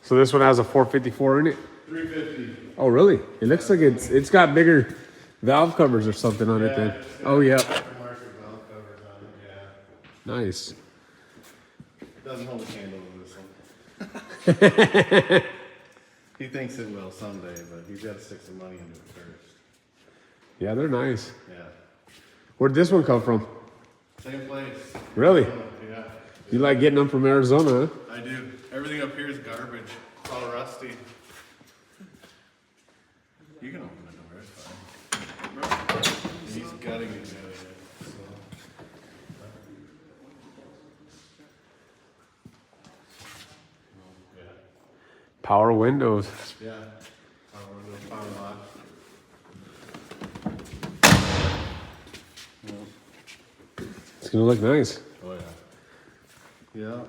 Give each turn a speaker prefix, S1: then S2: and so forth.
S1: So this one has a 454 in it?
S2: 350.
S1: Oh, really? It looks like it's got bigger valve covers or something on it then. Oh, yeah.
S2: Aftermarket valve covers on it, yeah.
S1: Nice.
S2: Doesn't hold a candle to this one. He thinks it will someday, but he's got to stick some money into it first.
S1: Yeah, they're nice.
S2: Yeah.
S1: Where'd this one come from?
S2: Same place.
S1: Really?
S2: Yeah.
S1: You like getting them from Arizona, huh?
S2: I do. Everything up here is garbage. It's all rusty. You can open the door, it's fine. He's gutting it out of it, so. Yeah.
S1: Power windows.
S2: Yeah. Power window, power lock.
S1: It's gonna look nice.
S2: Oh, yeah. Yeah.